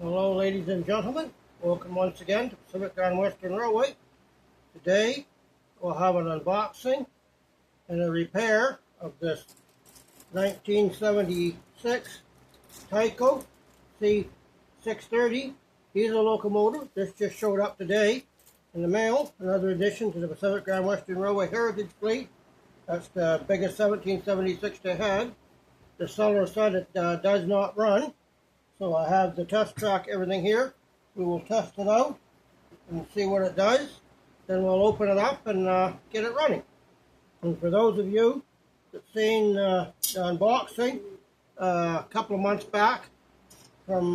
Hello, ladies and gentlemen. Welcome once again to Pacific Grand Western Railway. Today, we'll have an unboxing and a repair of this 1976 Tyco C 630 diesel locomotive. This just showed up today in the mail. Another addition to the Pacific Grand Western Railway Heritage Fleet. That's the biggest 1776 they had. The seller said it does not run. So I have the test track, everything here. We will test it out and see what it does. Then we'll open it up and get it running. And for those of you that seen the unboxing a couple of months back from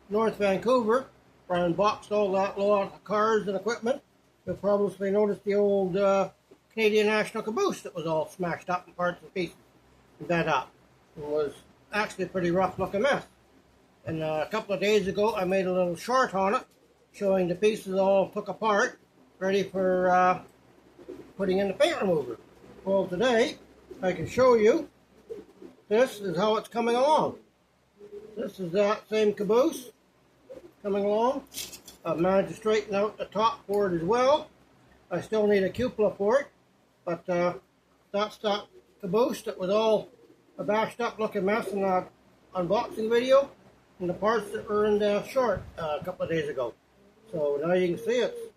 North Vancouver, where I unboxed all that lot of cars and equipment, you'll probably notice the old Canadian National caboose that was all smashed up in parts and pieces and bent up. It was actually a pretty rough looking mess. And a couple of days ago, I made a little short on it, showing the pieces all took apart, ready for putting in the paint remover. Well, today, I can show you, this is how it's coming along. This is that same caboose coming along. I've managed to straighten out the top for it as well. I still need a cupola for it, but that's that caboose that was all a bashed up looking mess in that unboxing video. And the parts that were in the short a couple of days ago. So now you can see it's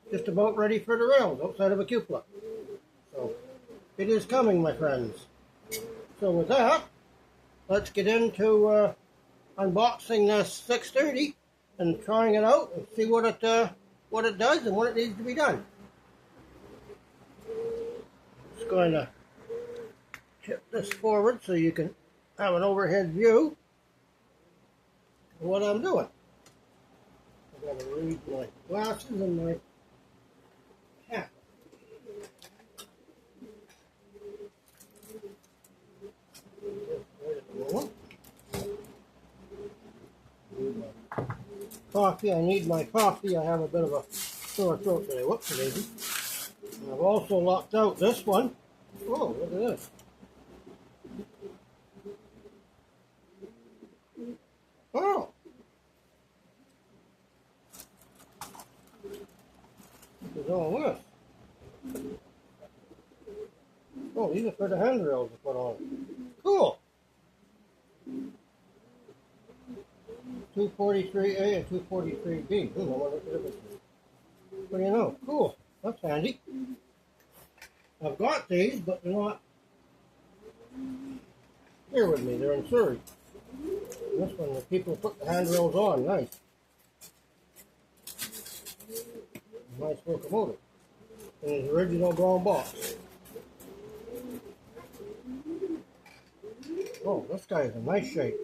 just about ready for the rails outside of a cupola. So it is coming, my friends. So with that, let's get into unboxing this 630 and trying it out and see what it does and what it needs to be done. Just going to tip this forward so you can have an overhead view of what I'm doing. I've got to read my glasses and my cap. Coffee. I need my coffee. I have a bit of a sore throat today. Whoops, baby. And I've also locked out this one. Oh, look at this. Oh. What is all this? Oh, these are for the handrails to put on. Cool. 243A and 243B. I wonder what the difference is. What do you know? Cool. That's handy. I've got these, but they're not here with me. They're in Surrey. This one, the people put the handrails on. Nice. Nice locomotive. In its original brown box. Oh, this guy is in nice shape.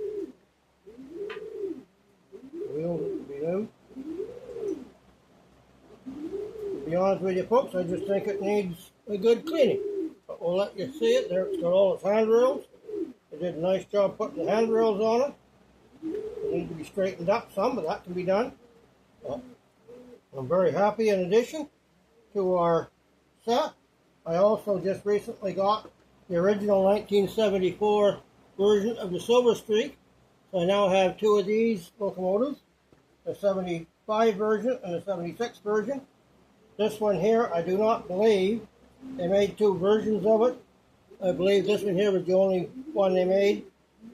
Wheels to be new. To be honest with you folks, I just think it needs a good cleaning. But we'll let you see it. There, it's got all its handrails. They did a nice job putting the handrails on it. They need to be straightened up some, but that can be done. I'm very happy. In addition to our set, I also just recently got the original 1974 version of the Silver Streak. So I now have two of these locomotives, the 75 version and the 76 version. This one here, I do not believe they made two versions of it. I believe this one here was the only one they made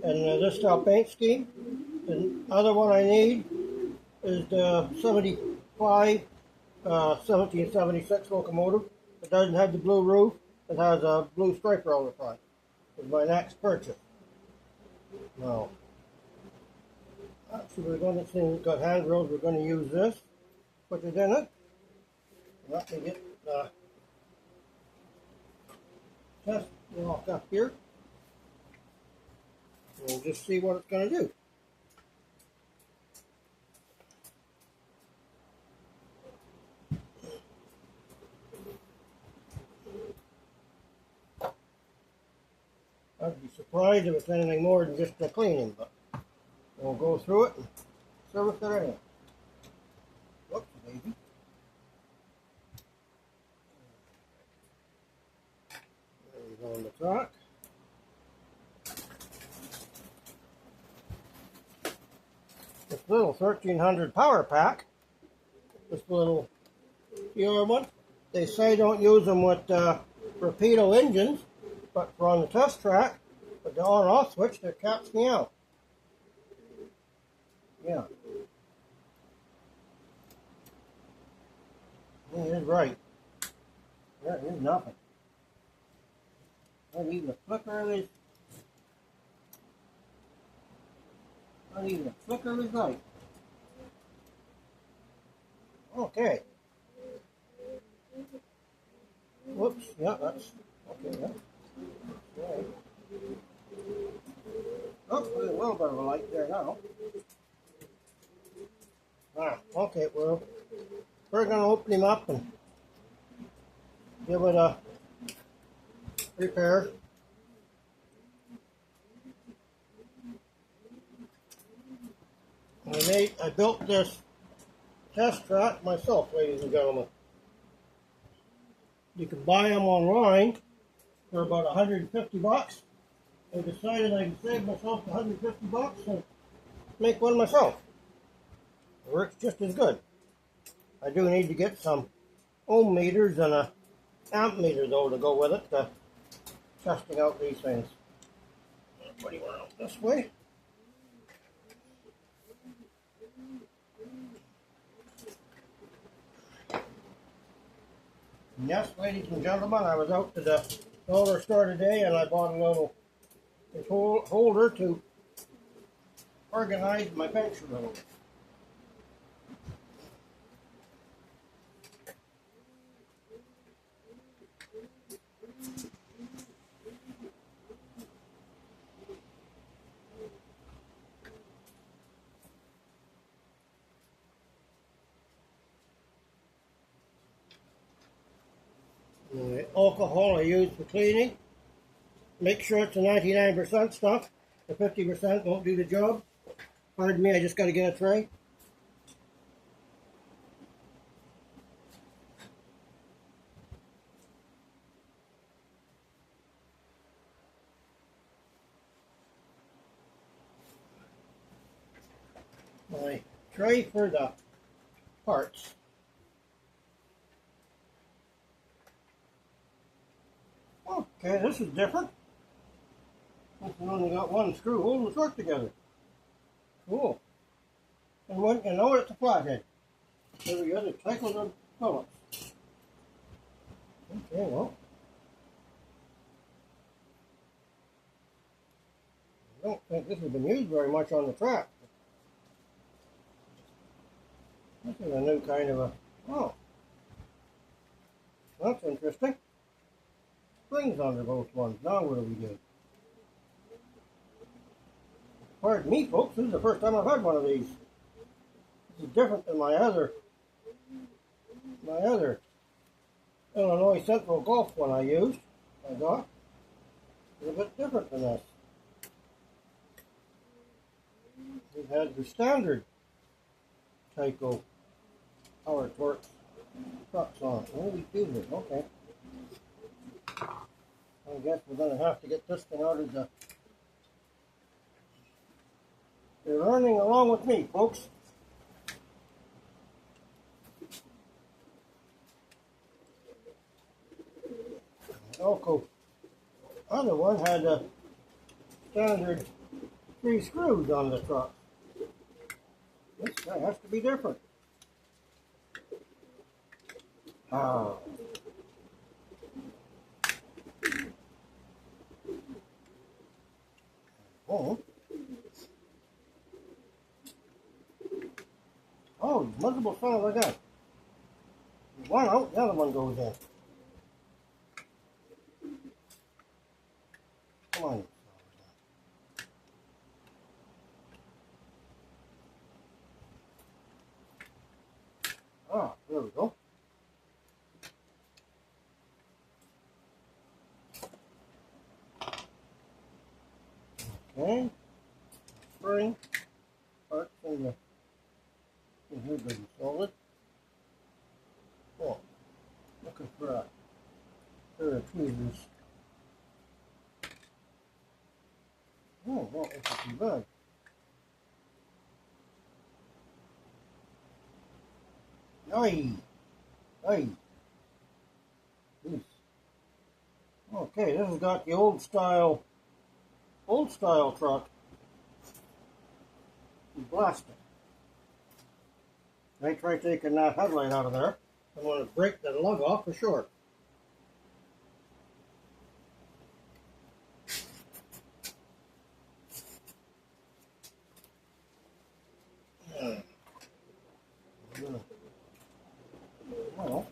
in this style paint scheme. The other one I need is the 75 1776 locomotive. It doesn't have the blue roof. It has a blue striper on the front. It's my next purchase. Now, actually we're going to see, we've got handrails. We're going to use this. Put it in it. Let me get the test lock up here. We'll just see what it's going to do. I'd be surprised if it's anything more than just a cleaning, but we'll go through it and service it anyway. Whoops, baby. There we go on the track. little 1300 power pack. This little TR one. They say don't use them with torpedo engines, but for on the test track, with the on-off switch, that caps me out. Yeah. He is right. There is nothing. Not even a flicker of his. Not even a flicker of his light. Okay. Whoops. Yeah, that's okay. Yeah. Right. Oh, there's a little bit of a light there now. Okay. Well, we're going to open him up and give it a repair. I built this test track myself, ladies and gentlemen. You can buy them online for about 150 bucks. I decided I could save myself 150 bucks and make one myself. It works just as good. I do need to get some ohm meters and a amp meter though to go with it, testing out these things. Put him around this way. Yes, ladies and gentlemen, I was out to the dollar store today and I bought a little control holder to organize my bench a little. The alcohol I use for cleaning, make sure it's a 99% stuff. The 50% won't do the job. Pardon me, I just got to get a tray. My tray for the parts. Okay, this is different. This one only got one screw holding the torque together. Cool. And when you know it's a flathead. Every other Tyco are Phillips. Okay, well. I don't think this has been used very much on the track. This is a new kind of a. Oh. That's interesting. Springs under both ones. Now what do we do? Pardon me, folks. This is the first time I've had one of these. This is different than my other Illinois Central Golf one I used. I got. It's a bit different than this. It has the standard Tyco power torque trucks on it. What do we do here? Okay. I guess we're going to have to get this thing out of the... You're learning along with me, folks. The Elko other one had a standard 3 screws on the truck. This guy has to be different. Oh. Oh, multiple son of a gun. One out, the other one goes in. Come on. Ah, there we go. Okay. Spring. Parts in the here good and solid. Oh, looking for a pair of tweezers. Oh, well, it's too bad. Aye, aye. Jeez. Okay, this has got the old style truck. Blasted. I try taking that headlight out of there. I want to break the lug off for sure. Well,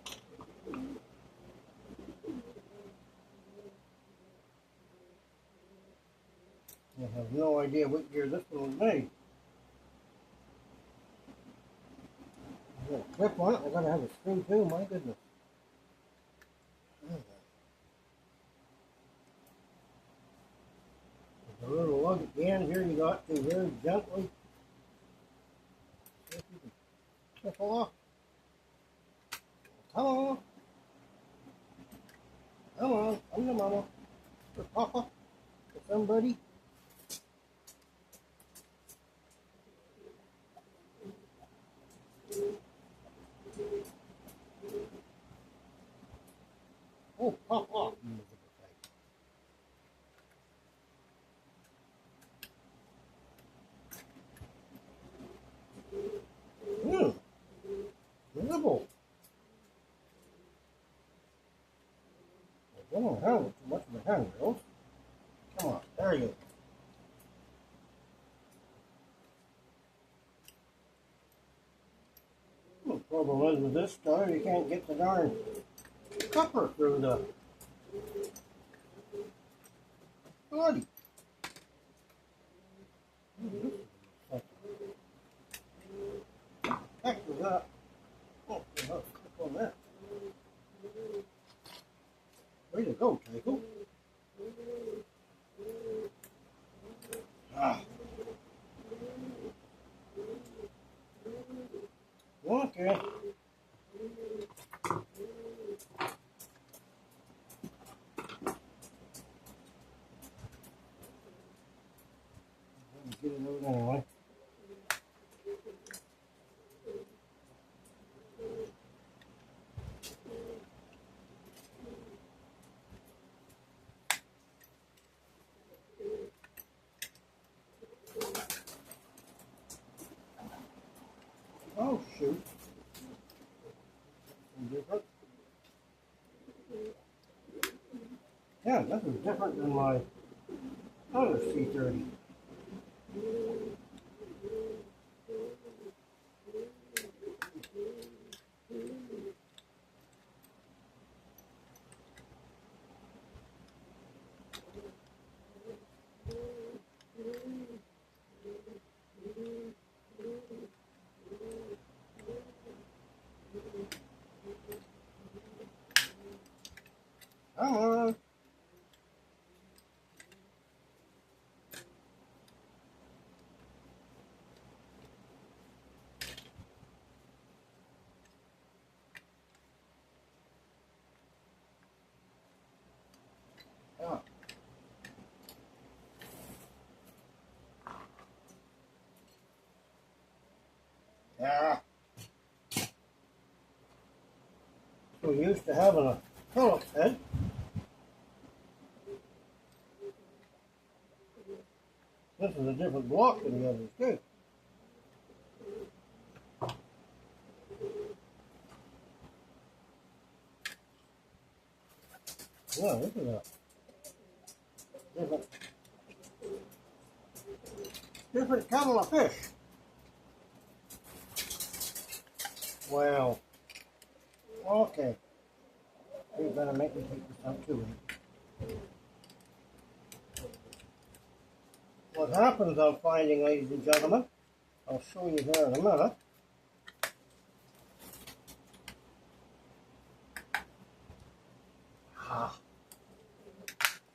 I have no idea what year this one was made. I got a clip on it. I gotta have a screw too. My goodness. There's a little lug at the end here. You got to very gently see if you can clip off. Come on. Come on. Come to mama. For papa. For somebody. Oh, pop off. Visible. I don't have too much of a handrails. Come on, there you go. The trouble is with this stuff, you can't get the darn copper through the body. Heck was that? Oh, there's a clip on that. Way to go, Tyco. Ah. Okay. Get it out anyway. Oh, shoot. Different. Yeah, this is different than my other C30. Come on. Oh. Yeah. So used to having a Phillips head. This is a different block than the others too. Yeah, this is a different kettle of fish. Well, okay. You're gonna make me take this out too. What happens I'm finding, ladies and gentlemen, I'll show you here in a minute. Ah,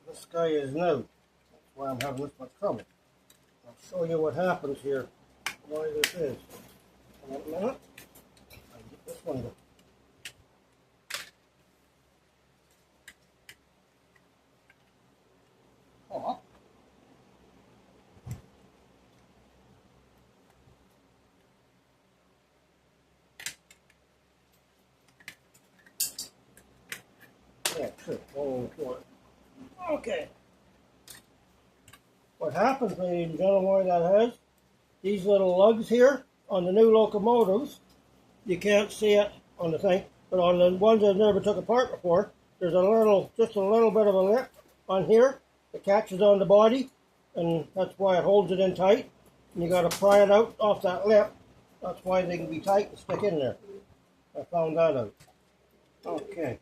this guy is new. That's why I'm having this much trouble. I'll show you what happens here, why this is. In a minute, I'll get this one going. Oh. going for it. Okay. What happens, ladies and gentlemen, that has these little lugs here on the new locomotives, you can't see it on the thing, but on the ones that never took apart before, there's just a little bit of a lip on here that catches on the body, and that's why it holds it in tight. And you got to pry it out off that lip. That's why they can be tight and stick in there. I found that out. Okay.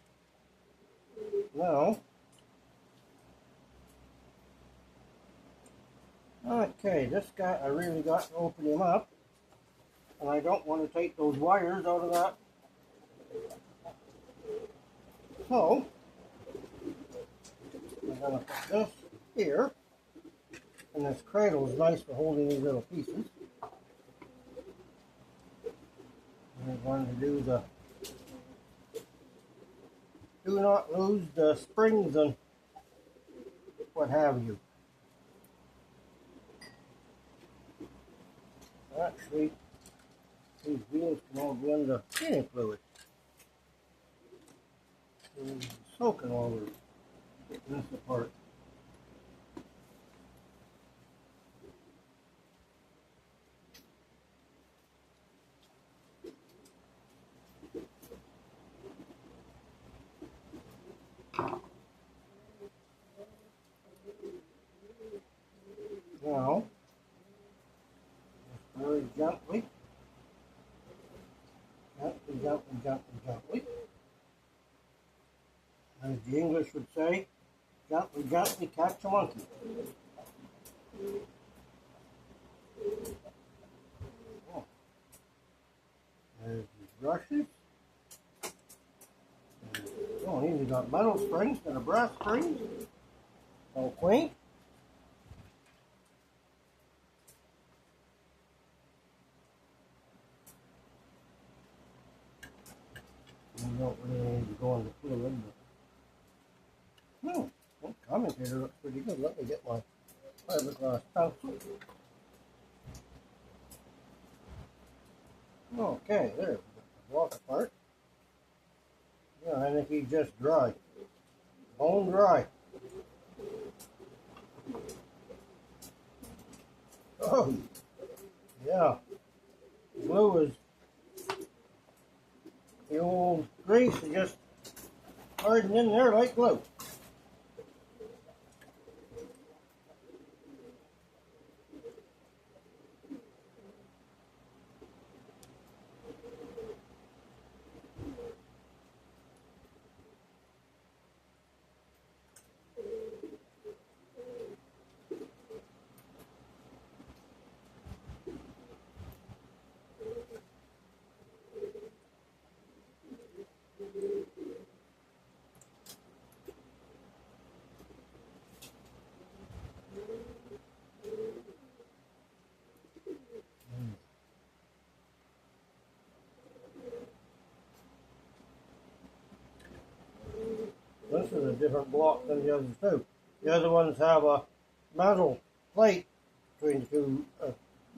Now, okay, this guy, I really got to open him up. And I don't want to take those wires out of that. So, I'm going to put this here. And this cradle is nice for holding these little pieces. And I'm going to do do not lose the springs and what have you. Actually, these wheels can all go into cleaning fluid. And soaking while we're getting this apart. Now, just very gently, gently, as the English would say, gently catch a monkey. Oh. There's these brushes. Oh, these have got metal springs instead of brass springs. All quaint. You don't really need to go into fluid, but that commentator looks pretty good. Let me get my fiberglass pencil. Okay, there, we got the block apart. Yeah, I think he's just dry. Bone dry. Oh, yeah. Glue is the old grease is just hardened in there like glue. This is a different block than the others too. The other ones have a metal plate between the two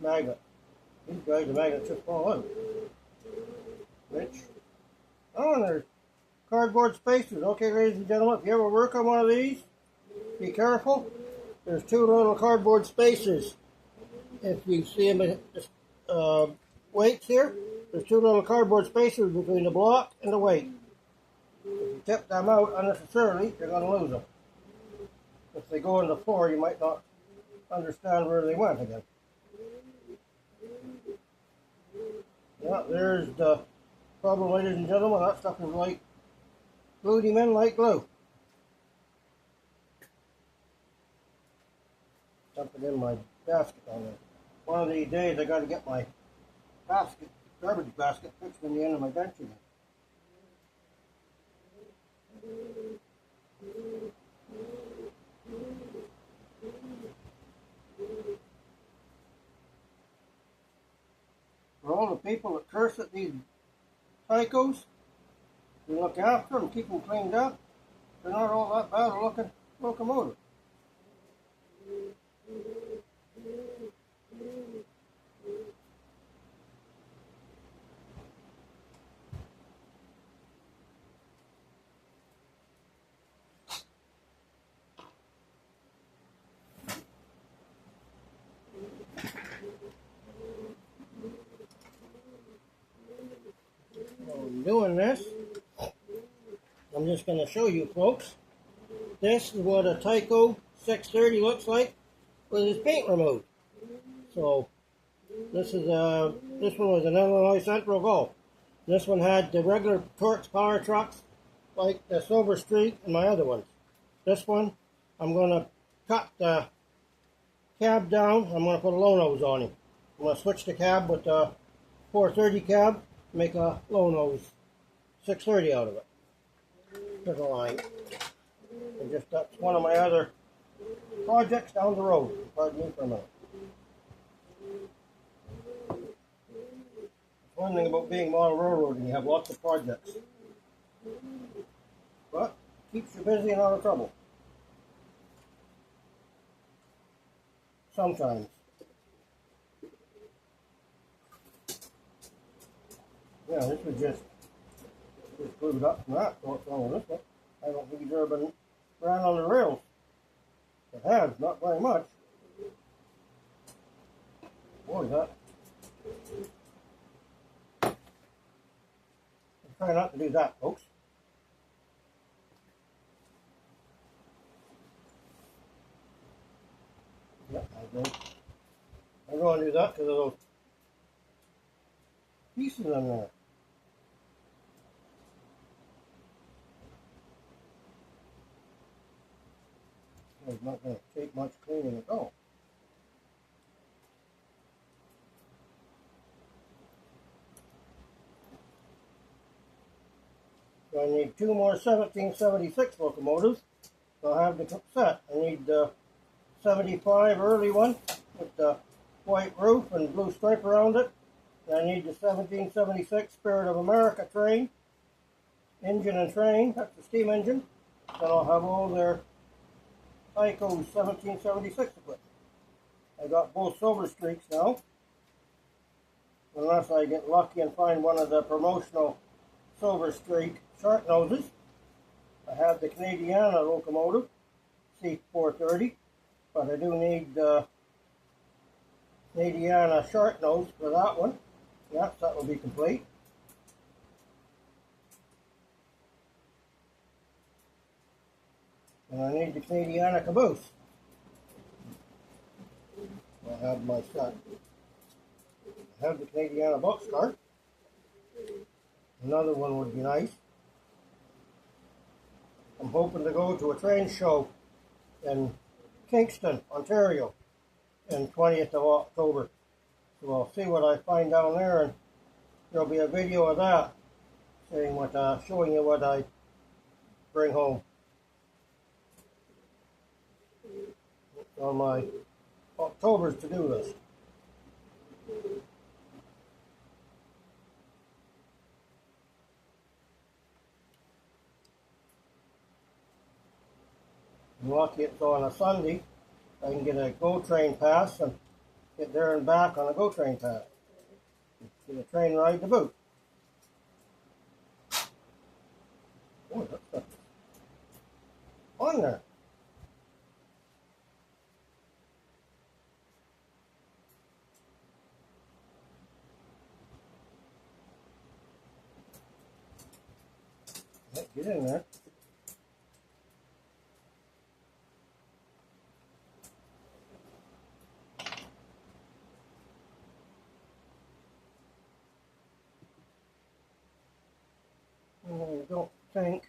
magnets. These guys, the magnets just fall out. Which, oh, and there's cardboard spacers. Okay, ladies and gentlemen, if you ever work on one of these, be careful. There's two little cardboard spacers. If you see them in weights here, there's two little cardboard spacers between the block and the weight. If you tip them out unnecessarily, you're going to lose them. If they go on the floor, you might not understand where they went again. Yeah, there's the problem, ladies and gentlemen. That stuff is like glued him in like glue. Dumping in my basket on there. One of these days I got to get my basket, garbage basket, fixed in the end of my bench again. For all the people that curse at these Tycos, you look after them, keep them cleaned up, they're not all that bad a looking locomotive. I'm doing this, I'm just going to show you folks. This is what a Tyco 630 looks like with its paint removed. So this one was an Illinois Central Go. This one had the regular Torx power trucks like the Silver Streak and my other ones. This one, I'm going to cut the cab down. I'm going to put a low nose on him. I'm going to switch the cab with the 430 cab, make a low nose 630 out of it. There's a line. And just that's one of my other projects down the road. Pardon me for a minute. One thing about being model railroading, you have lots of projects. But keeps you busy and out of trouble. Sometimes. Yeah, this was just glued up from that, so it's on this one. I don't think he's ever been ran on the rails. It has, not very much. Boy, that. Try not to do that, folks. Yep, I'm going to do that because of those pieces in there. It's not going to take much cleaning at all. So I need two more 1776 locomotives. So I'll have the set. I need the 75 early one with the white roof and blue stripe around it. And I need the 1776 Spirit of America train, engine and train. That's the steam engine. Then I'll have all their Tyco 1776 equipment. I got both Silver Streaks now. Unless I get lucky and find one of the promotional Silver Streak shark noses. I have the Canadiana locomotive, C430, but I do need the Canadiana shark nose for that one. Yes, that will be complete. And I need the Canadiana caboose. I have my set. I have the Canadiana box cart. Another one would be nice. I'm hoping to go to a train show in Kingston, Ontario, in 20th of October. So I'll see what I find down there, and there'll be a video of that, saying what, showing you what I bring home. It's on my October's to-do list. I'm lucky it's on a Sunday. I can get a GO train pass and get there and back on a GO train pass. Get a train ride to boot. Boy, that's on there. Get in there. I don't think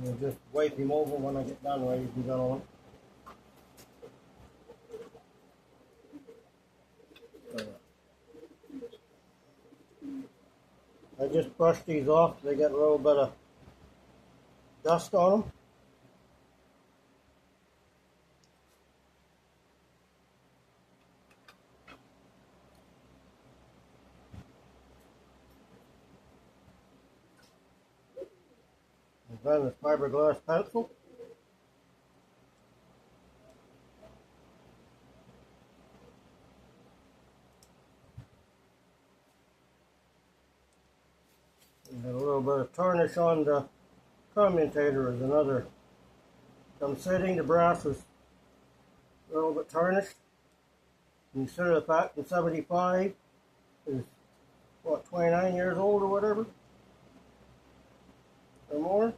I'll just wipe him over when I get done, ladies and gentlemen. I just brushed these off. They get a little bit of dust on them. And then this fiberglass pencil. little bit of tarnish on the commutator is another. I'm setting the brass is a little bit tarnished. And you center the fact in 75 is what, 29 years old or whatever? Or more?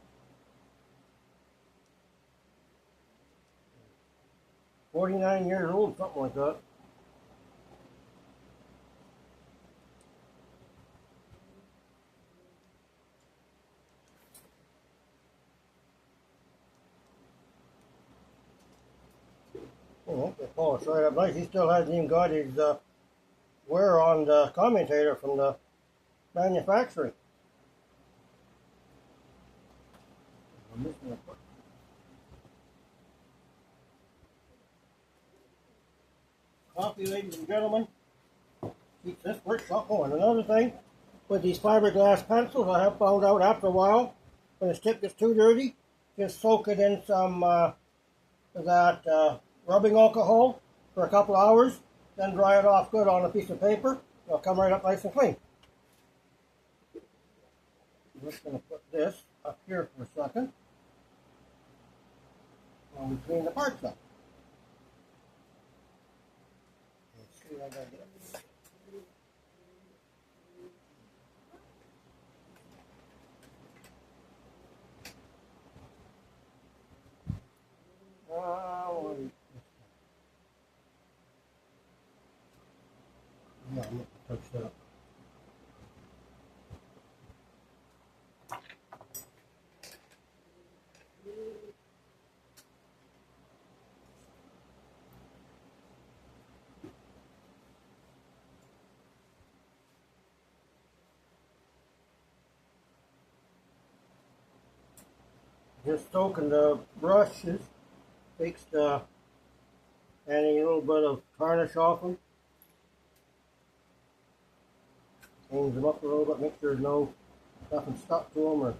49 years old, something like that. Oh, the polish right up nice. He still hasn't even got his wear on the commutator from the manufacturing. I'm just gonna put coffee, ladies and gentlemen. Keeps this workshop going. Another thing with these fiberglass pencils, I have found out after a while, when the tip gets too dirty, just soak it in some that rubbing alcohol for a couple of hours, then dry it off good on a piece of paper. It'll come right up nice and clean. I'm just going to put this up here for a second while we clean the parts up. Let's see what I got here. Yeah, I'm going to touch that. Just soaking the brushes takes any little bit of tarnish off them. Cleans them up a little bit, make sure there's nothing stuck to them or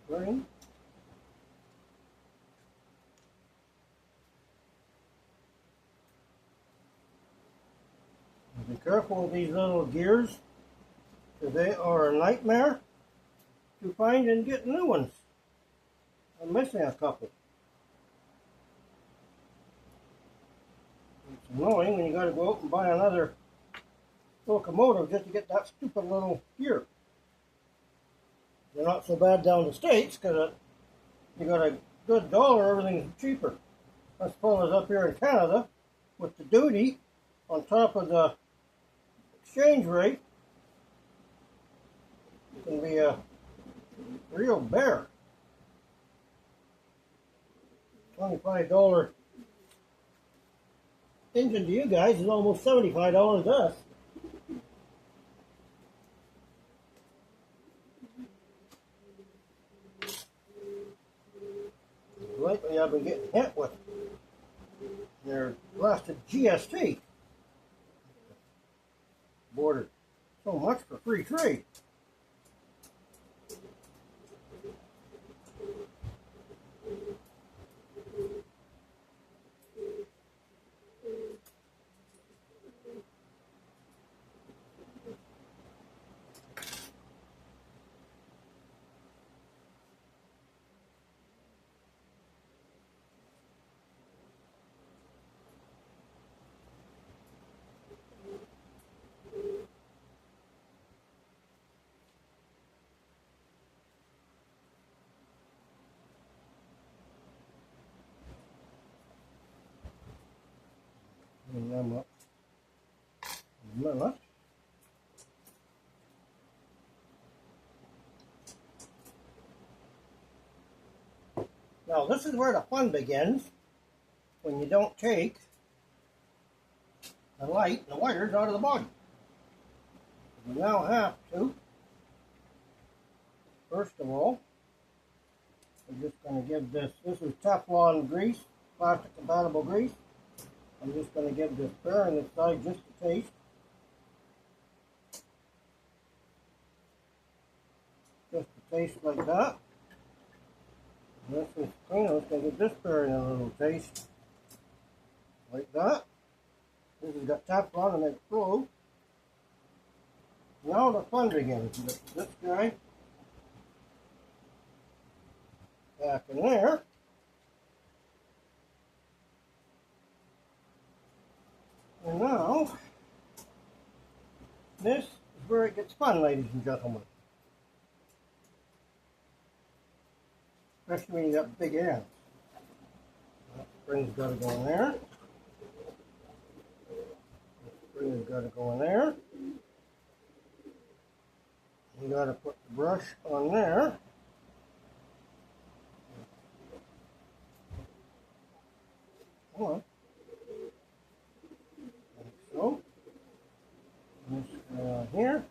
spring. Be careful with these little gears, because they are a nightmare to find and get new ones. I'm missing a couple. It's annoying when you got to go out and buy another locomotive just to get that stupid little gear. They're not so bad down the States because you got a good dollar, everything's cheaper. I suppose up here in Canada with the duty on top of the exchange rate, it can be a real bear. $25 engine to you guys is almost $75 to us. Lately I've been getting hit with their blasted GST. Bordered so much for free trade. And I'm up. Now this is where the fun begins, when you don't take the light, the wires out of the body. You now have to, first of all, we're just going to give this is Teflon grease, plastic compatible grease. I'm just going to give this bearing this side just a taste. Just a taste like that. This is clean. Let's go get this bearing a little taste. Like that. This has got tapped on and then flow. Now the fun begins. This guy back in there. And now, this is where it gets fun, ladies and gentlemen. Especially when you got big ends. That spring's got to go in there. That spring's got to go in there. You got to put the brush on there. Come on. Like so. This guy on here.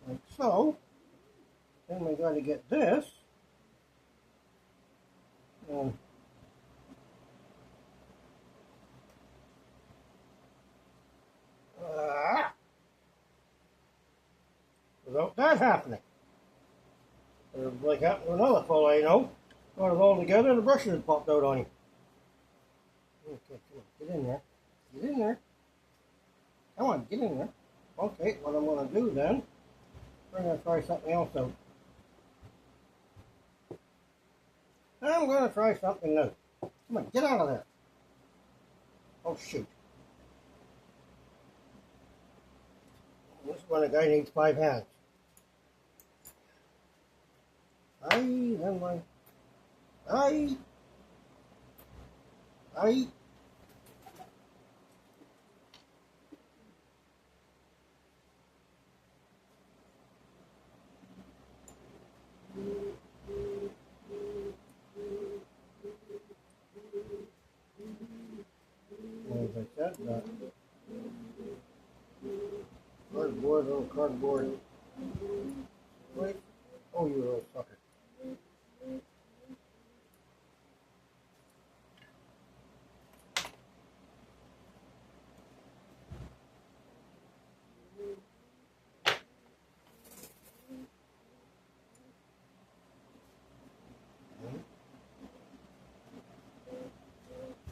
Like so. Then we got to get this. And without that happening. Or like happened to another fellow I know. Got it all together and the brushes had popped out on him. Okay, come on, get in there. Get in there. Come on, get in there. Okay, what I'm going to do then, we're going to try something else out. I'm going to try something new. Come on, get out of there. Oh, shoot. This one, a guy needs 5 hands. Then my... Aye. As I said, cardboard, little cardboard. Wait. Oh, you little sucker.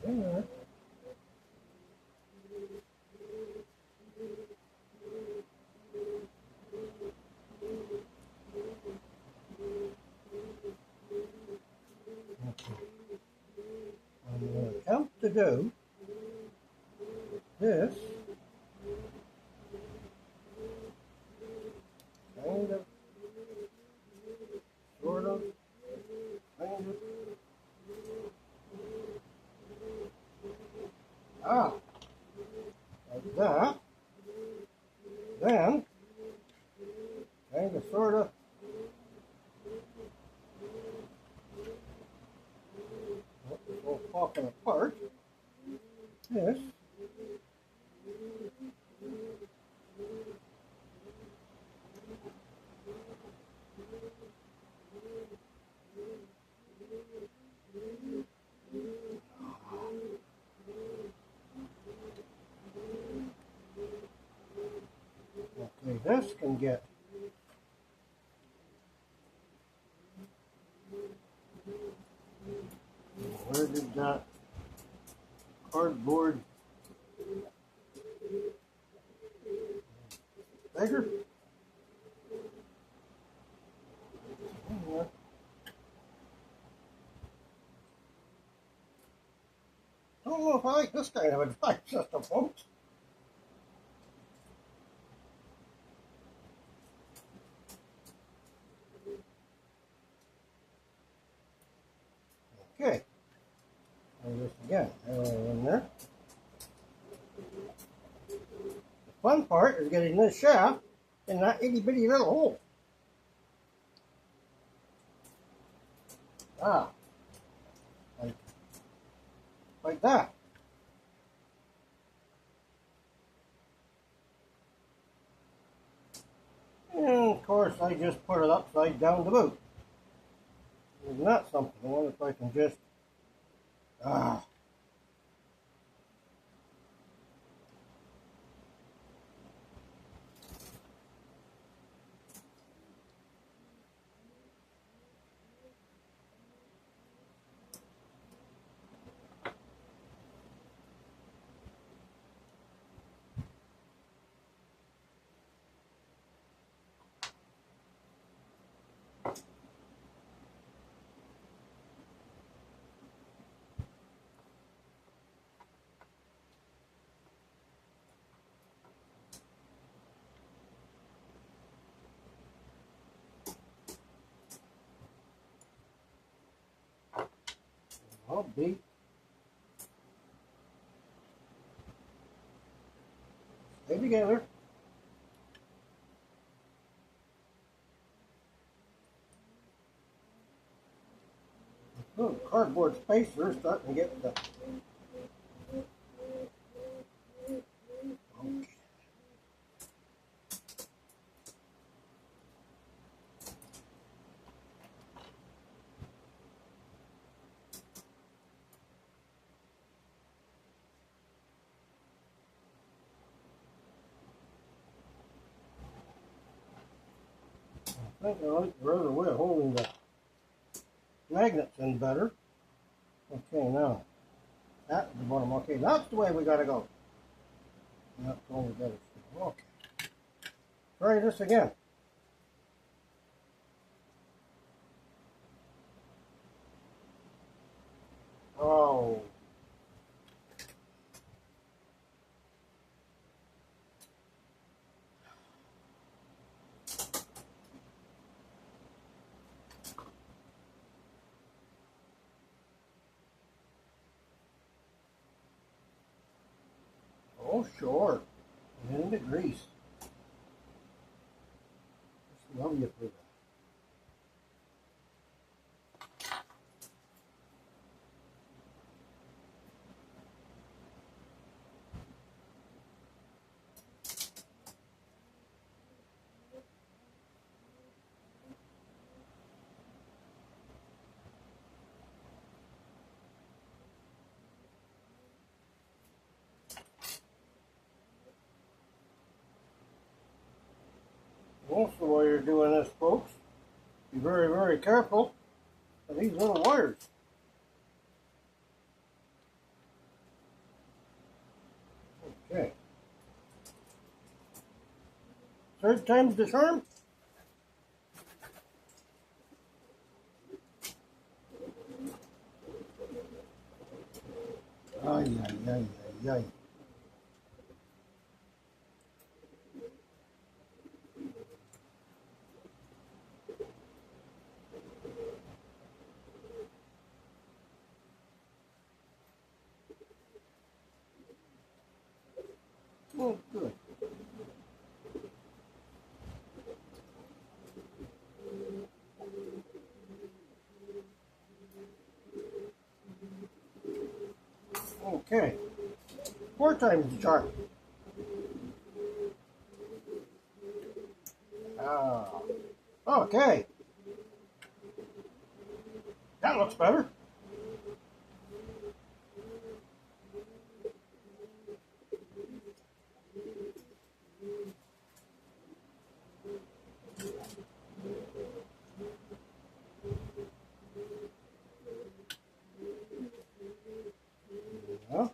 There. I'm going to attempt to do this kind of, sort of, kind of. Like that. Then, kind of, sort of, all popping apart. This. Okay, this can get where did that cardboard bigger? I don't know if I like this kind of advice system, folks. Okay. Try this again. In there. The fun part is getting this shaft in that itty bitty little hole. Like that. And of course I just put it upside down the boot. Isn't that something? I wonder if I can just I'll be. Stay together. Little cardboard spacer starting to get the. Okay. I think I like the other way of holding the magnets in better. Okay, now that's the bottom. Okay, that's the way we gotta go. That's all we gotta do. Okay. Try this again. Oh. Oh, sure. And in the grease. Just love you for that. Also, while you're doing this, folks, be very, very careful of these little wires. Okay. Third time's the charm. Ay, ay, ay, ay, ay. Oh, good. Okay. Four times the charm. Ah. Okay. That looks better. Yeah. I'm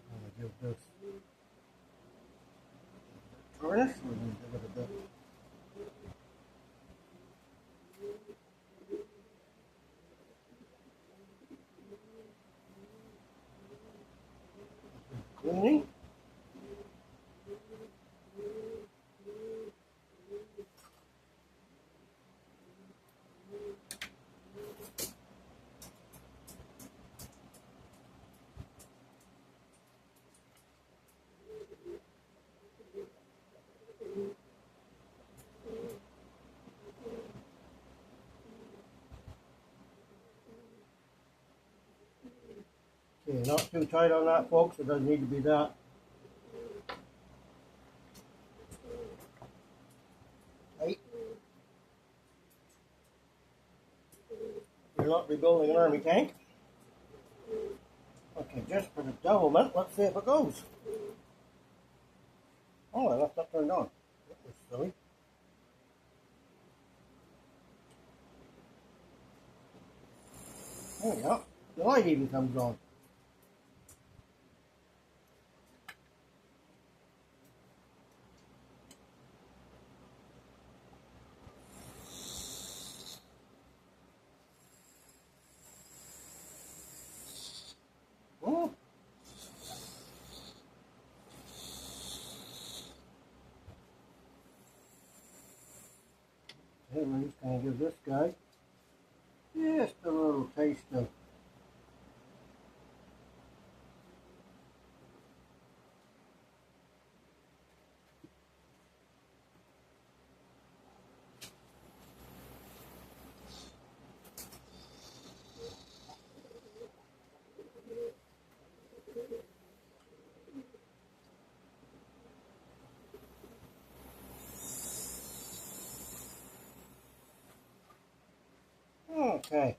going to give this tarnish. We're going to give it a bit. Cleaning. Okay, not too tight on that, folks. It doesn't need to be that. Tight. You're not rebuilding an army tank. Okay, just for the devilment, let's see if it goes. Oh, I left that turned on. That was silly. There we go. The light even comes on. Oh. Hey, we're just going to give this guy just a little taste of okay.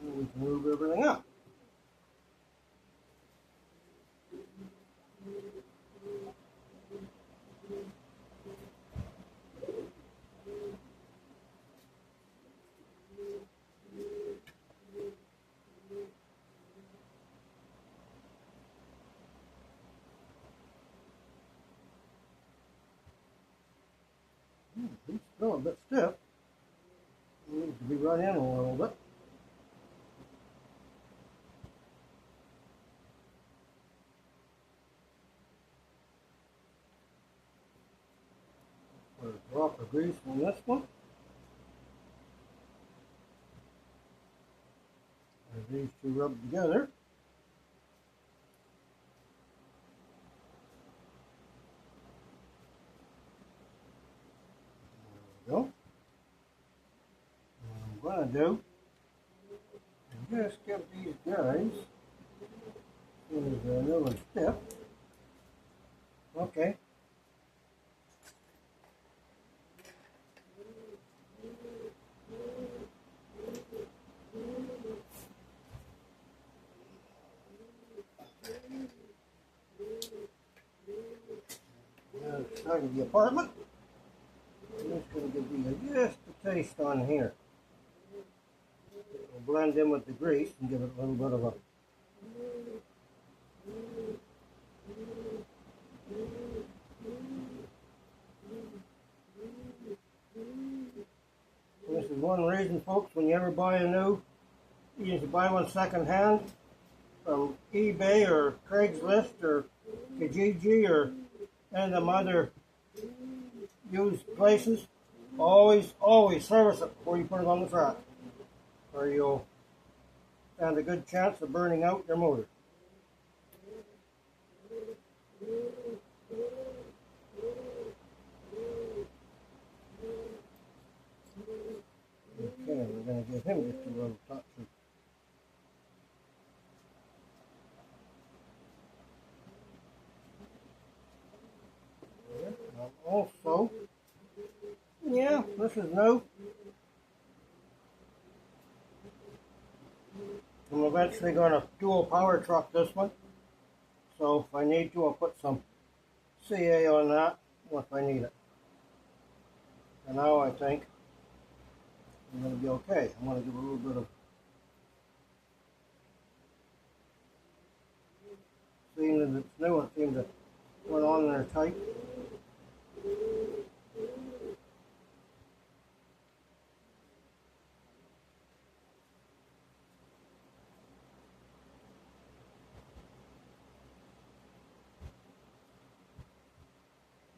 Now we can move everything up. It's still a bit stiff. It needs to be run in a little bit. Put a drop of grease on this one. As these two rub together. There we go. What I'm going to do is just give these guys, as soon as they're new and stiff. Okay. Now the side of the apartment. I'm just going to give these just a taste on here. We'll blend in with the grease and give it a little bit of a this is one reason, folks, when you ever buy a new, you need to buy one second hand from eBay or Craigslist or Kijiji or any of them other used places. Always service it before you put it on the track, or you'll stand a good chance of burning out your motor. Okay, we're going to give him just a little touch of also, yeah, this is new. I'm eventually going to dual power truck this one. So if I need to, I'll put some CA on that if I need it. For now, I think I'm going to be okay. I'm going to give a little bit of, seeing that it's new, it seems to went on there tight.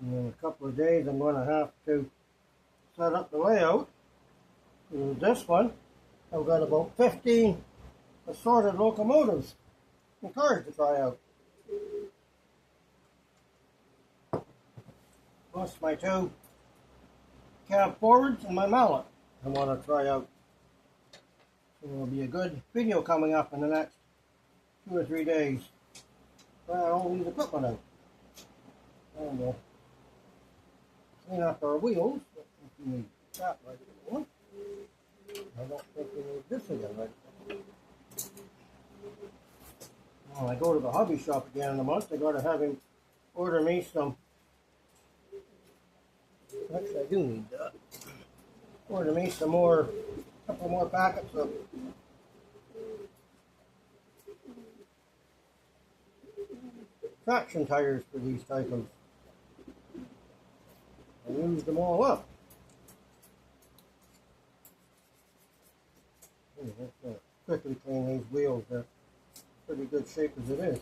And in a couple of days, I'm going to have to set up the layout. And this one, I've got about 15 assorted locomotives and cars to try out. Plus my two cab forwards and my mallet I want to try out. So there'll be a good video coming up in the next 2 or 3 days. Try all these equipment out. And we'll clean up our wheels. If we need that right one. I don't think we need this again right. When I go to the hobby shop again in a month, I got to have him order me some. Actually, I do need that. Order me some more, a couple more packets of traction tires for these Tycos. I used them all up. Quickly clean these wheels. They're pretty good shape as it is.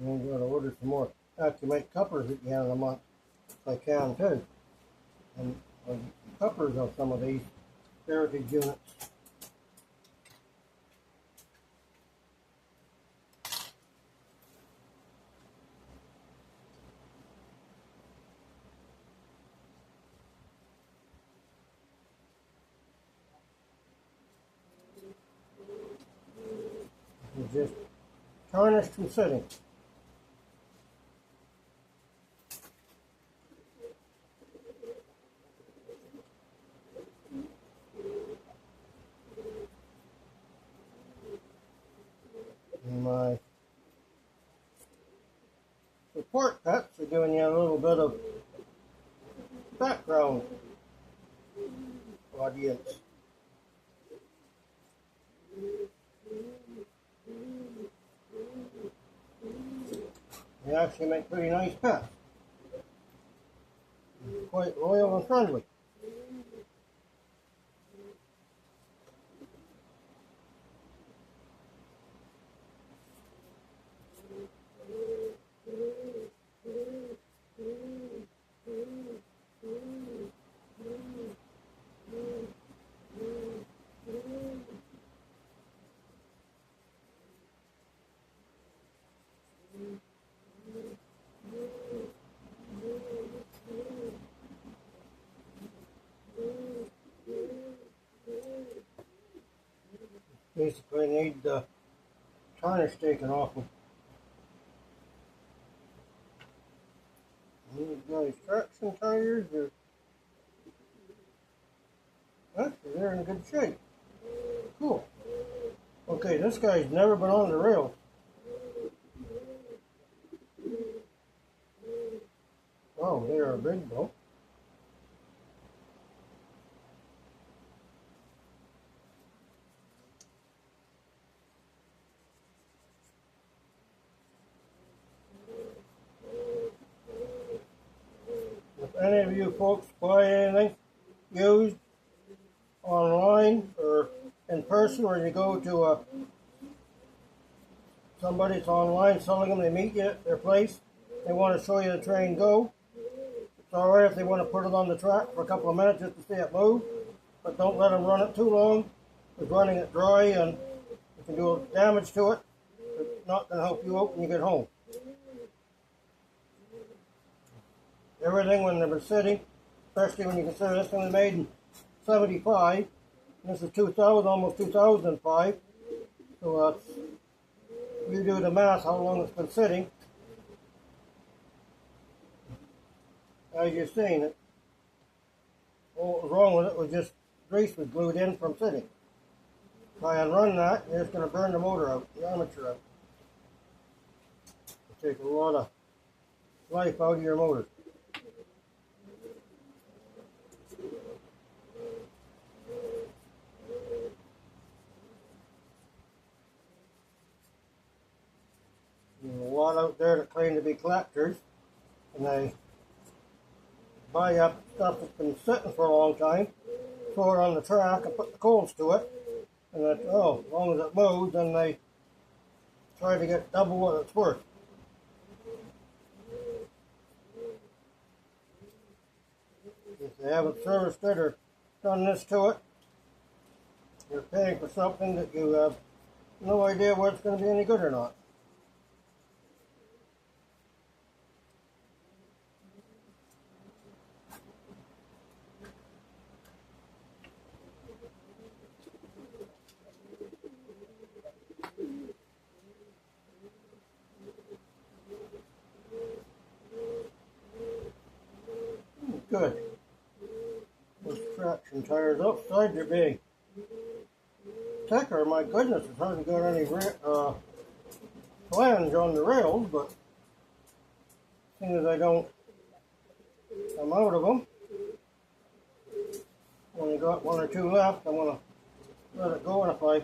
And I'm going to order some more accumate couplers at the end of the month if I can too. And couplers of some of these heritage units. It's just tarnished from sitting. And my support pets are giving you a little bit of background audience. They actually make pretty nice pets. Quite loyal and friendly. Basically need the tarnish taken off them. These guys traction tires are actually they're in good shape. Cool. Okay, this guy's never been on the rails. Oh, they are big though. If any of you folks buy anything used online or in person, or you go to somebody's online selling them, they meet you at their place, they want to show you the train go. It's alright if they want to put it on the track for a couple of minutes just to see it move, but don't let them run it too long, because running it dry and you can do damage to it. It's not going to help you out when you get home. Everything when they were sitting, especially when you consider this thing was made in 75, this is 2000, almost 2005, so you do the math how long it's been sitting. As you're seeing it, all that was wrong with it was just grease was glued in from sitting. Try and run that, you're just going to burn the motor out, the armature out. It'll take a lot of life out of your motor. There's a lot out there that claim to be collectors, and they buy up stuff that's been sitting for a long time, throw it on the track and put the coals to it, and that, oh, as long as it moves, then they try to get double what it's worth. If they haven't serviced it or done this to it, you're paying for something that you have no idea whether it's going to be any good or not. Good. Those traction tires outside are big. Tyco, my goodness, it hasn't got any flange on the rails, but seeing as I don't come out of them, only got one or two left, I'm going to let it go, and if I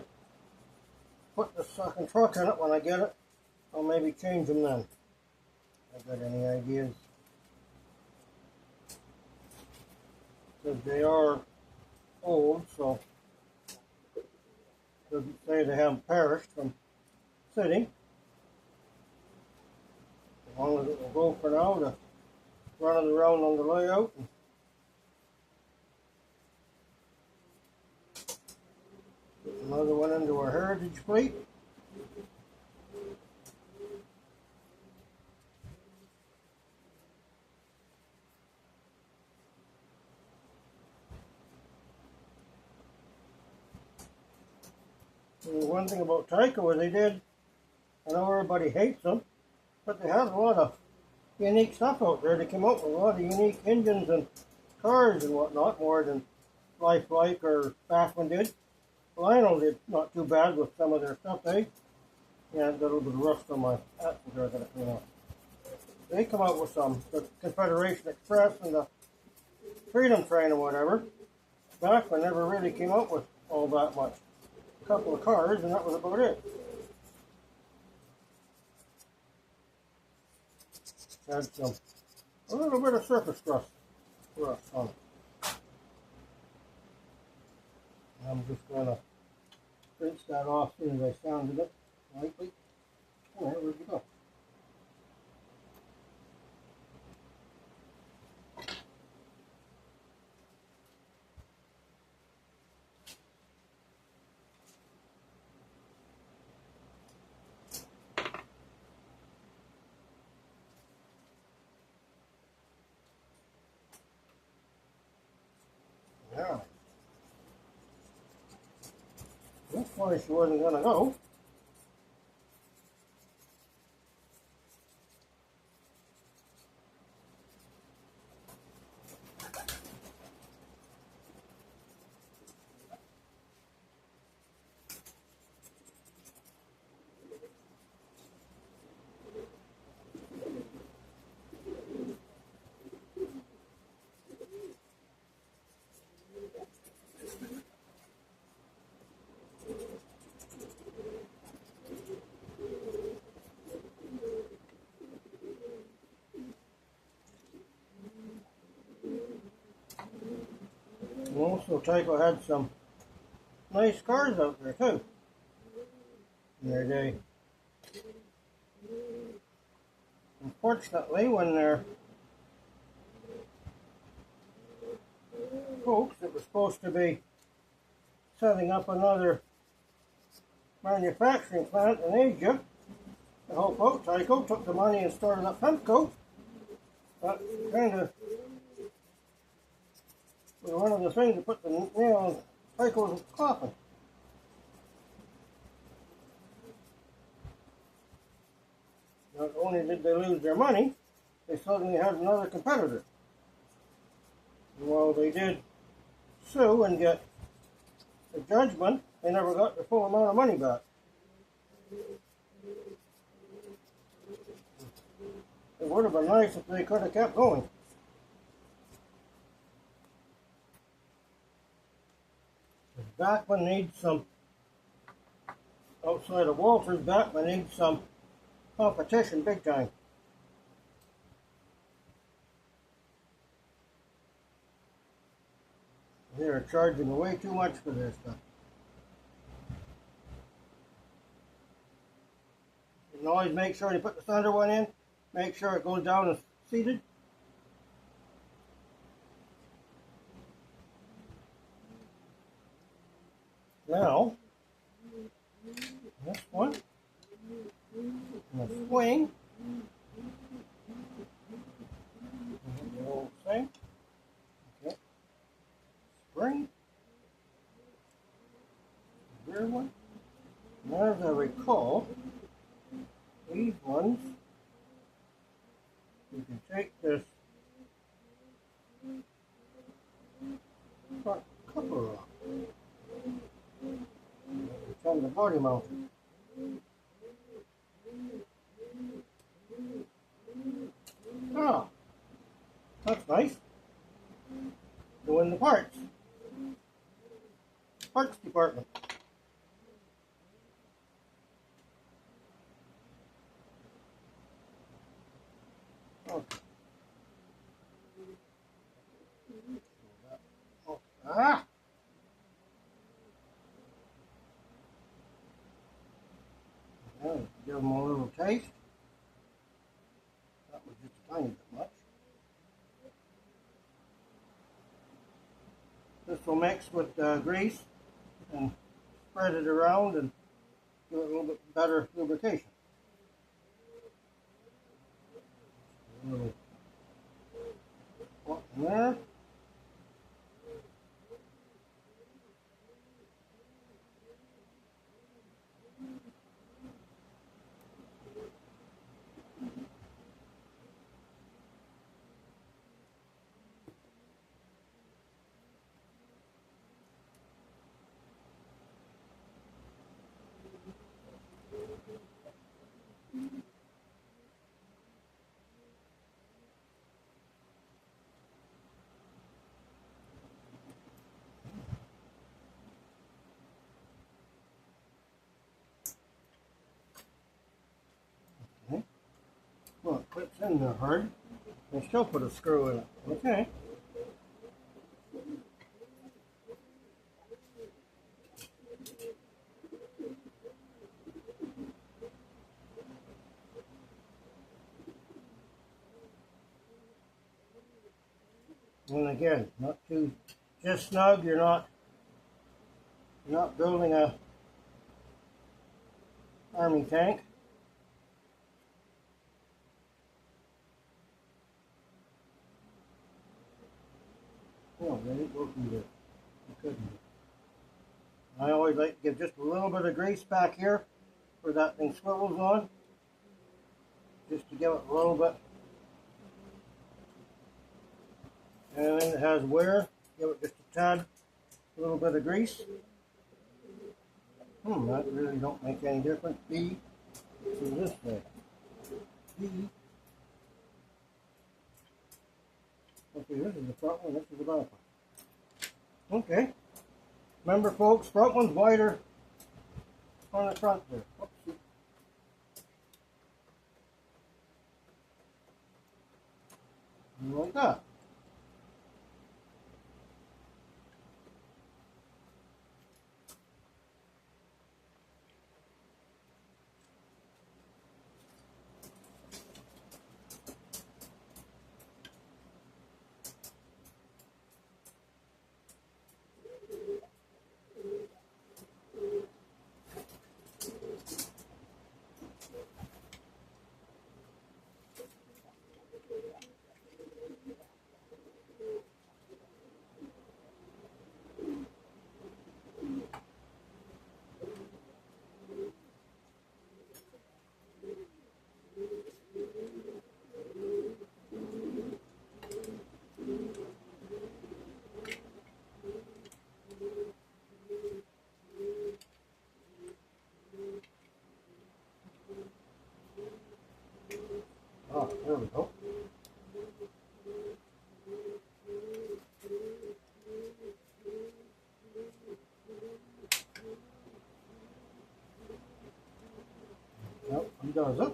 put the second truck in it when I get it, I'll maybe change them then. If I've got any ideas. Because they are old, so doesn't say they haven't perished from sitting. long as it will go for now to run it around on the layout. And put another one into our heritage plate. And one thing about Tyco is they did, I know everybody hates them, but they had a lot of unique stuff out there. They came out with a lot of unique engines and cars and whatnot, more than Lifelike or Bachman did. Lionel did not too bad with some of their stuff, eh? Yeah, I've got a little bit of rust on my axle there, that, you know. They come out with some, the Confederation Express and the Freedom Train and whatever. Bachman never really came out with all that much. A couple of cars, and that was about it. Had a little bit of surface rust on it. I'm just going to rinse that off as soon as I sounded it lightly. Oh, where'd you go? Yeah. Looks like she wasn't going to go. Also, Tyco had some nice cars out there too in their day. Unfortunately, when their folks that were supposed to be setting up another manufacturing plant in Asia to help out Tyco, took the money and started up Pemco. That kind of was one of the things that put the nail in Tyco's coffin. Not only did they lose their money, they suddenly had another competitor. And while they did sue and get a judgment, they never got the full amount of money back. It would have been nice if they could have kept going. Bachman needs some, outside of Walters, Bachman needs some competition big time. They're charging way too much for their stuff. You can always make sure you put the center one in, make sure it goes down and seated. Now, this one, and the swing, the old thing, okay, spring, the rear one. Now, as I recall, these ones, you can take this front cover off. It's on the body mount. Ah, that's nice. Doing the parts. Parts department. Okay. Ah! Give them a little taste. tiny bit much. This will mix with grease and spread it around and give it a little bit better lubrication. A little pot in there. Okay. Well, it clips in there hard. I still put a screw in it. Okay. And again, not too just snug. You're not building a army tank. No, they didn't go through there. You couldn't. I always like to give just a little bit of grease back here where that thing swivels on, just to give it a little bit. And then it has wear. Give it just a tad, a little bit of grease. That really don't make any difference. B to this way. B. Okay, this is the front one, this is the back one. Okay. Remember folks, front one's wider on the front there. Oopsie. Like that. Oh, there we go. Yep, he does it.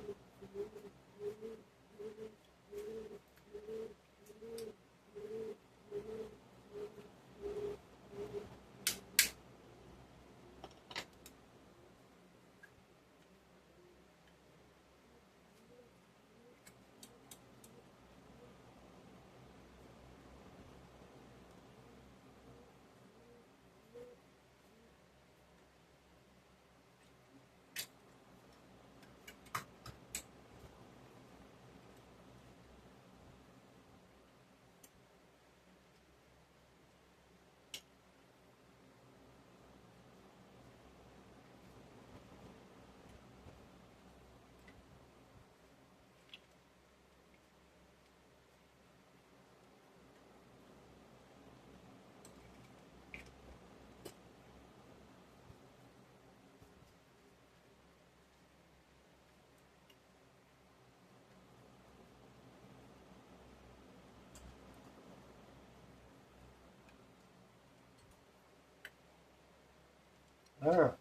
There.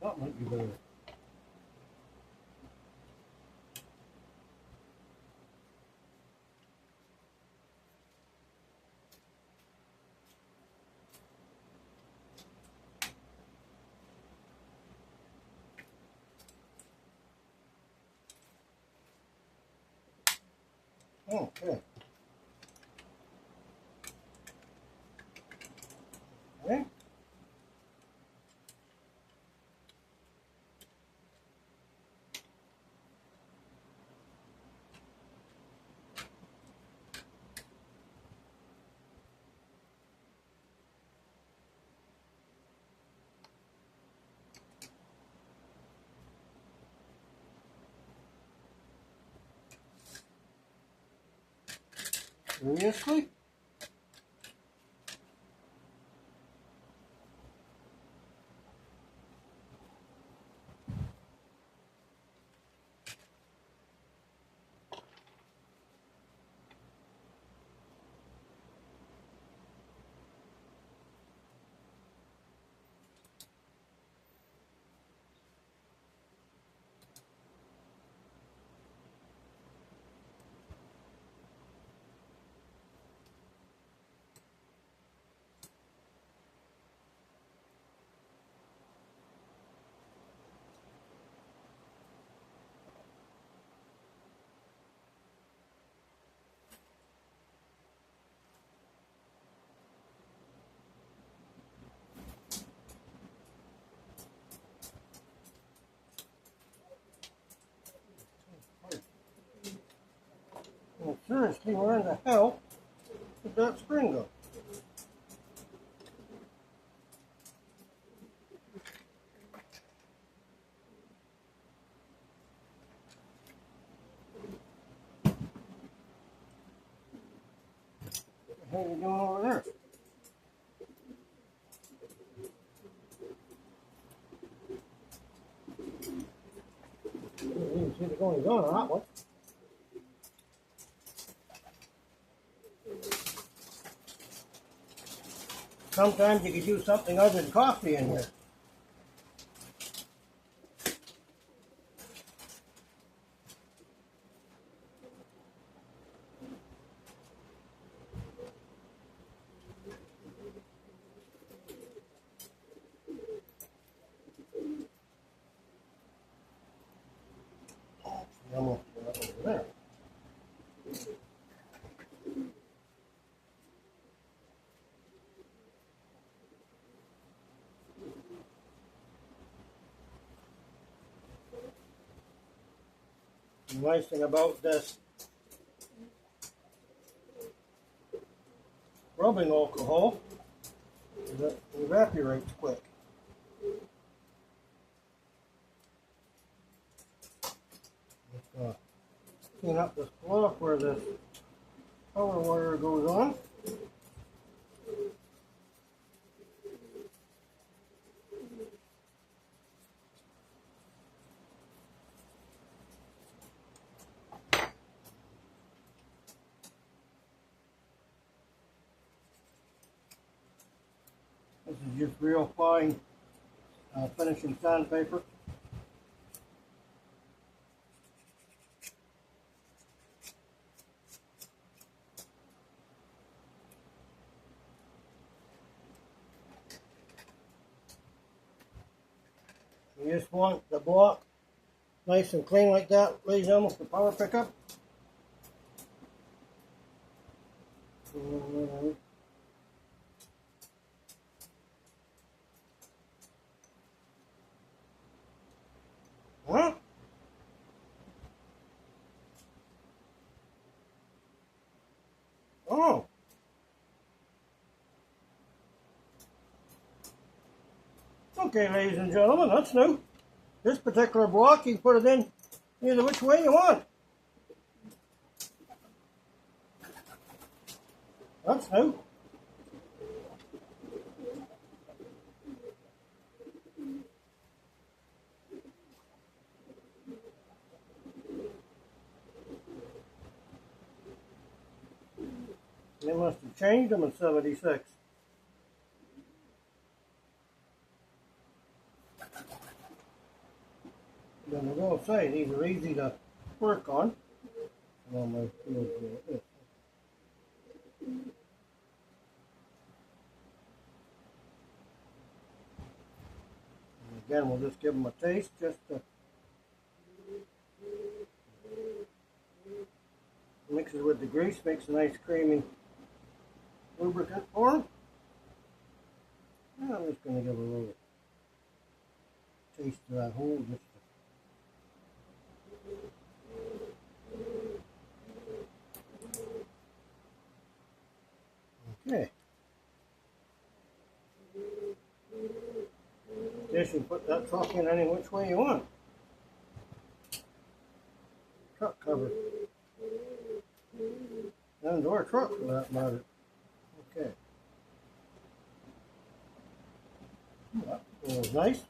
That might be better. Okay. Okay. Seriously? Well, seriously, where in the hell did that spring go? What the hell are you doing over there? You didn't even see the goings on that one. Sometimes you could use something other than coffee in here. Almost over there. The nice thing about this rubbing alcohol is that it evaporates quick. Just clean up this block where this power wire goes on. This is just real fine finishing sandpaper. You just want the block nice and clean like that, lays almost the power pickup. Huh? Oh. Okay, ladies and gentlemen, that's new. This particular block, you can put it in either which way you want. That's new. They must have changed them in '76. Then I will say, these are easy to work on. Well, my field is. Again, we'll just give them a taste just to mix mixes with the grease, makes a nice creamy lubricant for them. I'm just going to give a little taste of that hole just to... Okay. Guess you can put that truck in any which way you want. Truck cover. And or truck for that matter. Okay. That was nice.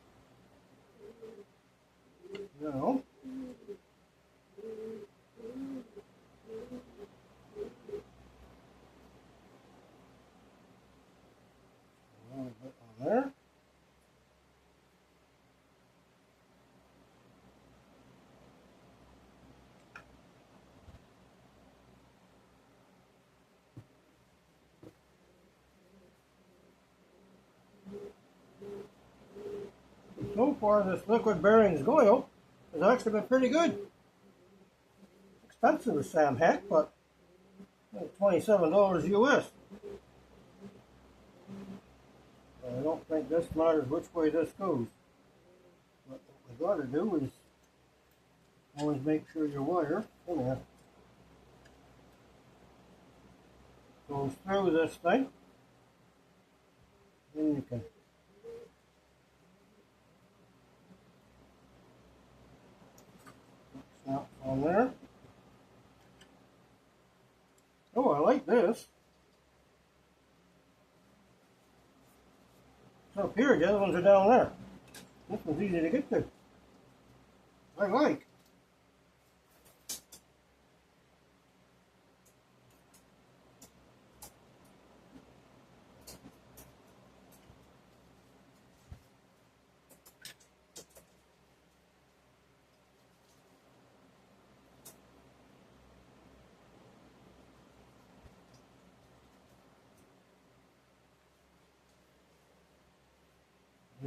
Now, a little bit on there. So far, this liquid bearings oil has actually been pretty good. Expensive as Sam heck, but $27 US. I don't think this matters which way this goes. But what we got to do is always make sure your wire goes through this thing. Then you can snap on there. Oh, I like this. It's up here, the other ones are down there. This one's easy to get to. I like.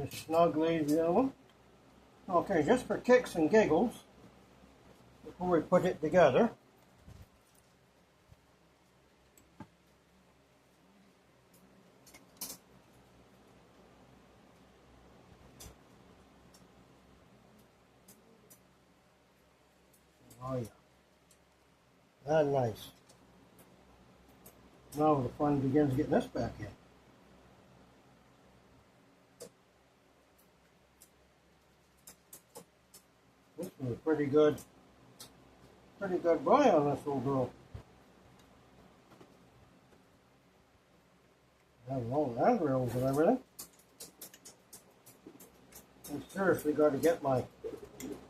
Just snug lays the other one. Okay, just for kicks and giggles, before we put it together, oh yeah, that's nice. Now the fun begins getting this back in. This was a pretty good buy on this old girl. Having all the handrails and everything. I seriously got to get my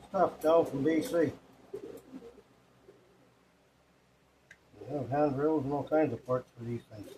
stuff down from BC. They have handrails and all kinds of parts for these things.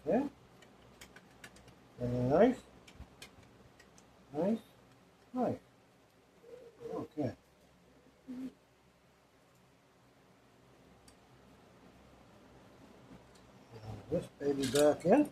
Okay. Very nice. Nice. Nice. Okay. Now this baby back in.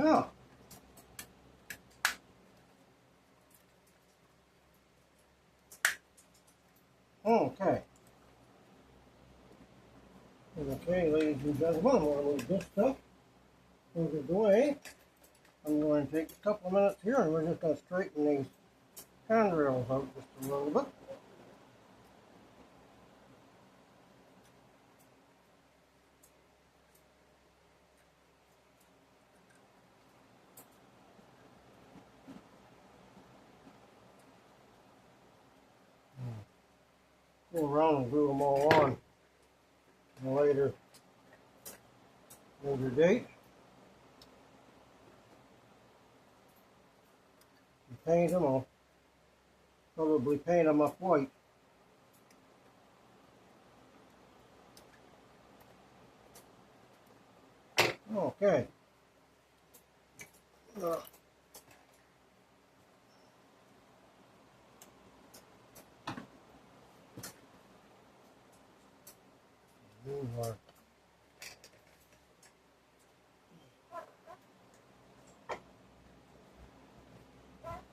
Oh. Okay. Okay, ladies and gentlemen, I'm going to move this stuff out of the way. I'm going to take a couple of minutes here and we're just going to straighten these handrails out just a little bit. Go around and glue them all on at a later date. And paint them. I'll probably paint them up white. Okay.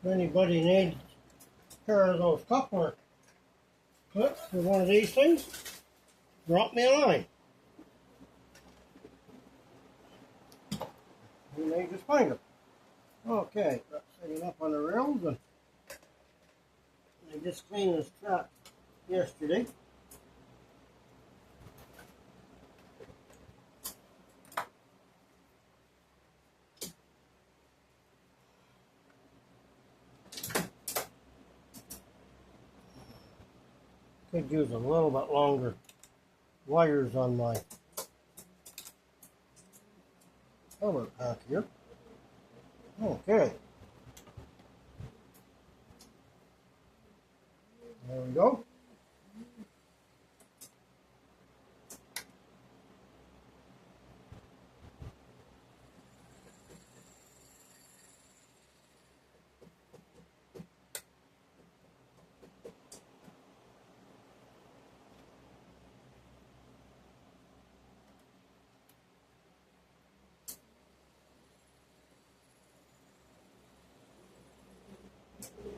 If anybody needs a pair of those coupler clips for one of these things, drop me a line. You may just find them. Okay, got setting up on the rails, and I just cleaned this track yesterday. Could use a little bit longer wires on my cover pack here. Okay. There we go.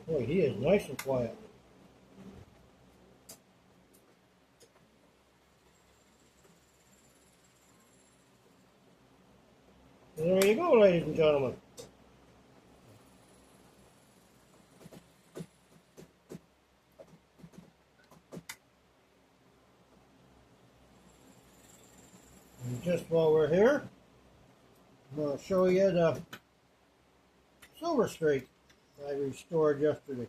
Boy, he is nice and quiet. There you go, ladies and gentlemen. And just while we're here, I'm going to show you the silver streak I restored yesterday.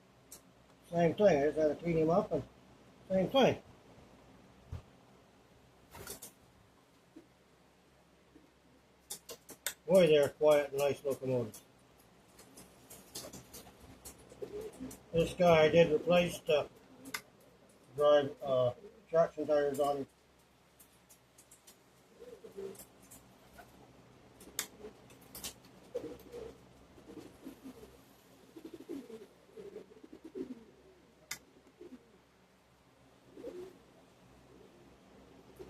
Same thing, I just had to clean him up and same thing. Boy, they're quiet and nice locomotives. This guy I did replace the drive traction tires on him.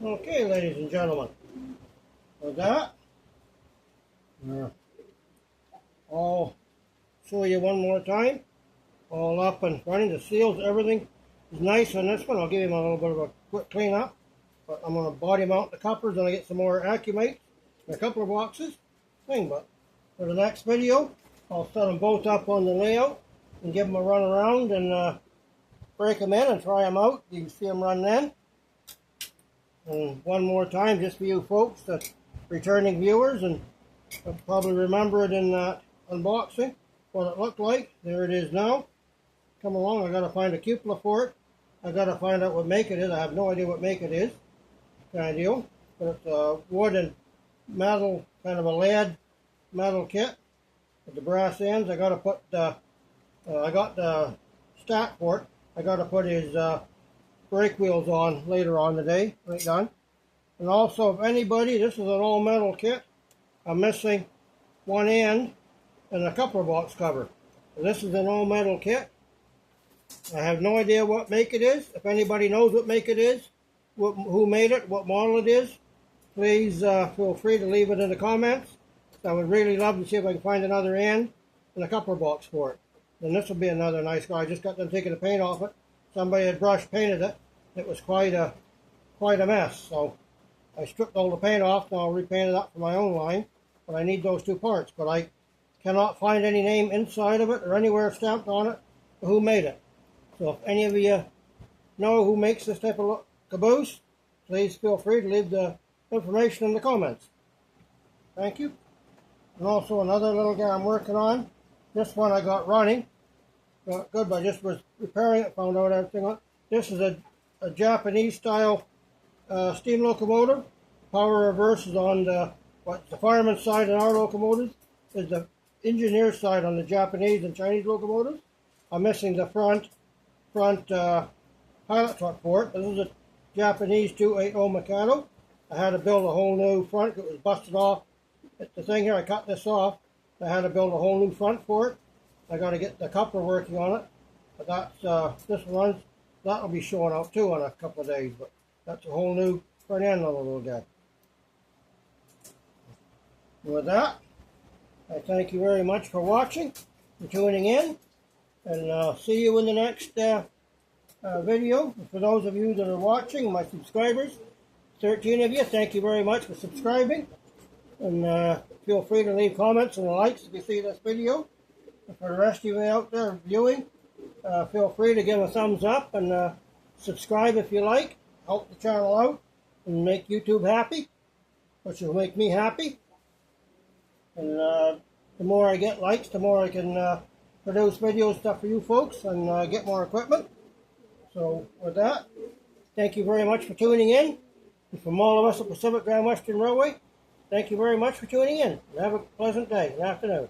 Okay, ladies and gentlemen, with that, I'll show you one more time, all up and running. The seals, everything is nice on this one. I'll give him a little bit of a quick clean up, but I'm going to body mount the couplers and I get some more Accumate in a couple of boxes thing. But for the next video, I'll set them both up on the layout and give them a run around and break them in and try them out. You can see them run then. And one more time, just for you folks, the returning viewers, and you'll probably remember it in that unboxing, what it looked like. There it is now. Come along, I got to find a cupola for it. I got to find out what make it is. I have no idea what make it is, kind of deal. But it's a wood and metal, kind of a lead metal kit with the brass ends. I got to put I got the stack for it. I got to put his brake wheels on later on today, right done. And also, if anybody, this is an all metal kit. I'm missing one end and a coupler box cover. So this is an all metal kit. I have no idea what make it is. If anybody knows what make it is, who made it, what model it is, please feel free to leave it in the comments. I would really love to see if I can find another end and a coupler box for it. And this will be another nice car. I just got them taking the paint off it. Somebody had brush painted it. It was quite a mess. So I stripped all the paint off, and I'll repaint it up for my own line. But I need those two parts. But I cannot find any name inside of it or anywhere stamped on it who made it. So if any of you know who makes this type of caboose, please feel free to leave the information in the comments. Thank you. And also another little guy I'm working on. This one I got running. Not good, but I just was repairing it, found out everything on it. This is a Japanese style steam locomotive. Power reverse is on the fireman's side on our locomotives, is the engineer's side on the Japanese and Chinese locomotives. I'm missing the front pilot truck for it. This is a Japanese 280 Mikado. I had to build a whole new front. It was busted off. The thing here, I cut this off. I had to build a whole new front for it. I got to get the coupler working on it. But that's this one. That'll be showing out too in a couple of days. But that's a whole new front end on the little guy. With that, I thank you very much for watching, for tuning in, and see you in the next video. For those of you that are watching, my subscribers, 13 of you, thank you very much for subscribing. And feel free to leave comments and likes if you see this video. And for the rest of you out there viewing, feel free to give a thumbs up and subscribe if you like. Help the channel out and make YouTube happy, which will make me happy. And the more I get likes, the more I can produce video stuff for you folks and get more equipment. So with that, thank you very much for tuning in. And from all of us at Pacific Grand Western Railway, thank you very much for tuning in. And have a pleasant day and afternoon.